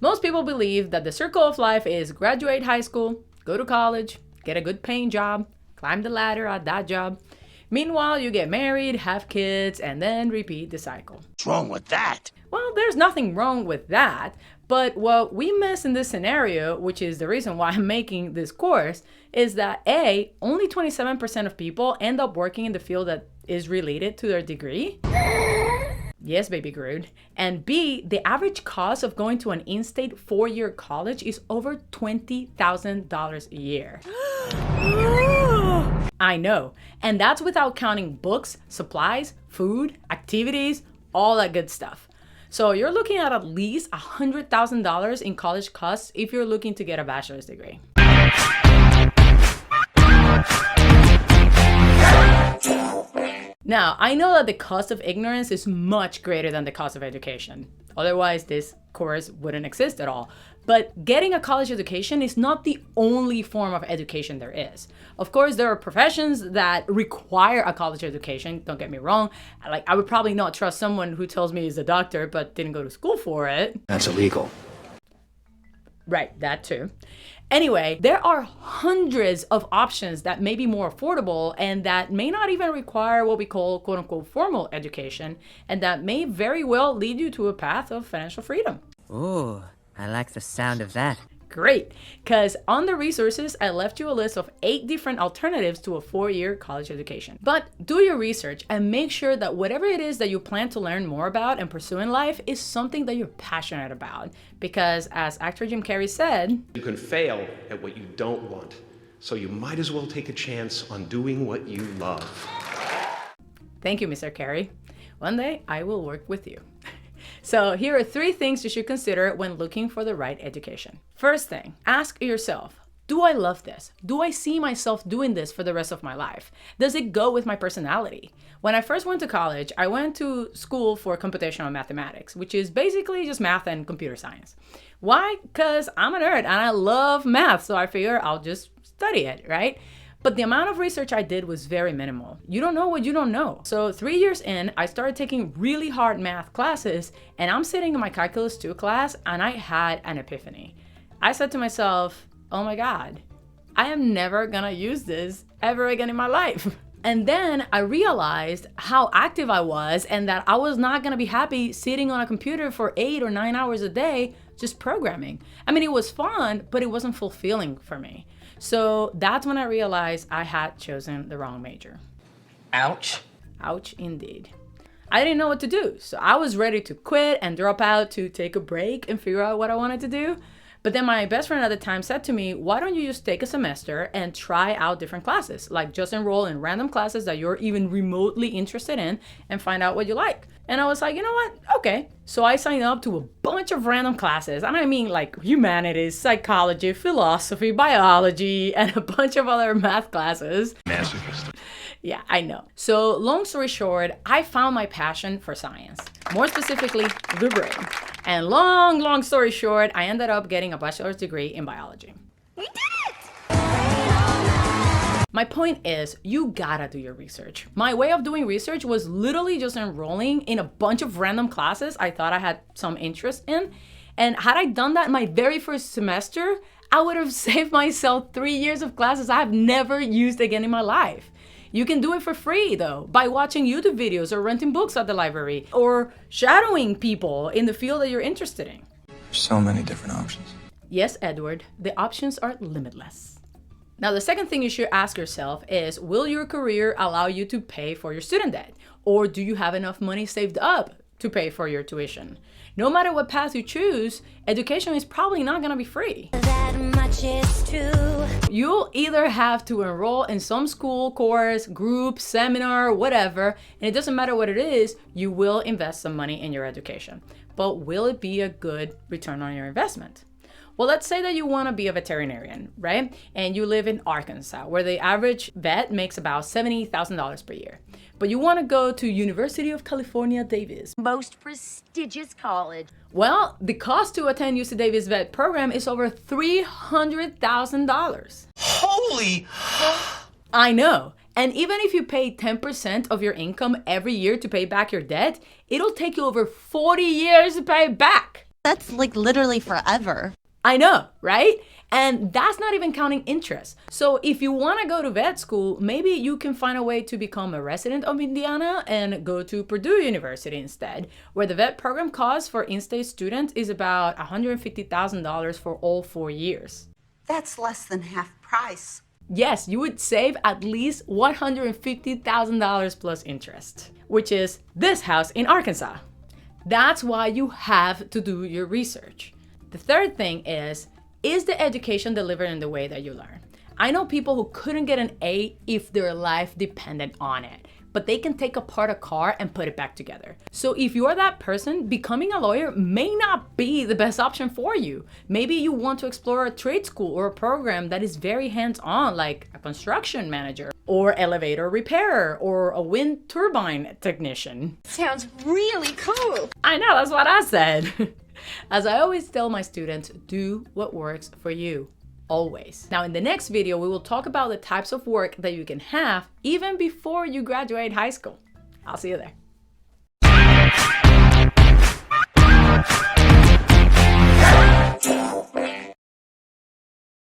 Most people believe that the circle of life is graduate high school, go to college, get a good paying job, climb the ladder at that job. Meanwhile, you get married, have kids, and then repeat the cycle. What's wrong with that? Well, there's nothing wrong with that, but what we miss in this scenario, which is the reason why I'm making this course, is that A, only 27% of people end up working in the field that is related to their degree. Yes, baby Groot. And B, the average cost of going to an in-state 4-year college is over $20,000 a year. I know. And that's without counting books, supplies, food, activities, all that good stuff. So you're looking at least $100,000 in college costs if you're looking to get a bachelor's degree. Now, I know that the cost of ignorance is much greater than the cost of education. Otherwise, this course wouldn't exist at all. But getting a college education is not the only form of education there is. Of course, there are professions that require a college education. Don't get me wrong. Like, I would probably not trust someone who tells me he's a doctor but didn't go to school for it. That's illegal. Right, that too. Anyway, there are hundreds of options that may be more affordable and that may not even require what we call quote unquote formal education, and that may very well lead you to a path of financial freedom. Ooh, I like the sound of that. Great, because on the resources, I left you a list of 8 different alternatives to a 4-year college education. But do your research and make sure that whatever it is that you plan to learn more about and pursue in life is something that you're passionate about. Because as actor Jim Carrey said, you can fail at what you don't want, so you might as well take a chance on doing what you love. Thank you, Mr. Carrey. One day I will work with you. So here are 3 things you should consider when looking for the right education. First thing, ask yourself, do I love this? Do I see myself doing this for the rest of my life? Does it go with my personality? When I first went to college, I went to school for computational mathematics, which is basically just math and computer science. Why? Because I'm a nerd and I love math, so I figure I'll just study it, right? But the amount of research I did was very minimal. You don't know what you don't know. So 3 years in, I started taking really hard math classes, and I'm sitting in my Calculus 2 class, and I had an epiphany. I said to myself, oh my God, I am never gonna use this ever again in my life. And then I realized how active I was and that I was not gonna be happy sitting on a computer for 8 or 9 hours a day just programming. I mean, it was fun, but it wasn't fulfilling for me. So that's when I realized I had chosen the wrong major. Ouch. Ouch indeed. I didn't know what to do, so I was ready to quit and drop out to take a break and figure out what I wanted to do. But then my best friend at the time said to me, why don't you just take a semester and try out different classes? Like just enroll in random classes that you're even remotely interested in and find out what you like. And I was like, you know what? Okay. So I signed up to a bunch of random classes. And I mean like humanities, psychology, philosophy, biology, and a bunch of other math classes. Masochist. Yeah, I know. So long story short, I found my passion for science, more specifically, the brain. And long story short, I ended up getting a bachelor's degree in biology. We did it! My point is, you gotta do your research. My way of doing research was literally just enrolling in a bunch of random classes I thought I had some interest in. And had I done that in my very first semester, I would have saved myself 3 years of classes I have never used again in my life. You can do it for free though, by watching YouTube videos or renting books at the library or shadowing people in the field that you're interested in. So many different options. Yes, Edward, the options are limitless. Now, the second thing you should ask yourself is, will your career allow you to pay for your student debt? Or do you have enough money saved up to pay for your tuition? No matter what path you choose, education is probably not gonna be free. That much is true. You'll either have to enroll in some school, course, group, seminar, whatever, and it doesn't matter what it is, you will invest some money in your education. But will it be a good return on your investment? Well, let's say that you want to be a veterinarian, right? And you live in Arkansas, where the average vet makes about $70,000 per year. But you want to go to University of California, Davis. Most prestigious college. Well, the cost to attend UC Davis vet program is over $300,000. Holy! I know. And even if you pay 10% of your income every year to pay back your debt, it'll take you over 40 years to pay it back. That's like literally forever. I know, right? And that's not even counting interest. So if you want to go to vet school, maybe you can find a way to become a resident of Indiana and go to Purdue University instead, where the vet program cost for in-state students is about $150,000 for all 4 years. That's less than half price. Yes, you would save at least $150,000 plus interest, which is this house in Arkansas. That's why you have to do your research. The third thing is the education delivered in the way that you learn? I know people who couldn't get an A if their life depended on it, but they can take apart a car and put it back together. So if you're that person, becoming a lawyer may not be the best option for you. Maybe you want to explore a trade school or a program that is very hands-on, like a construction manager or elevator repairer or a wind turbine technician. Sounds really cool. I know, that's what I said. As I always tell my students, do what works for you, always. Now in the next video, we will talk about the types of work that you can have even before you graduate high school. I'll see you there.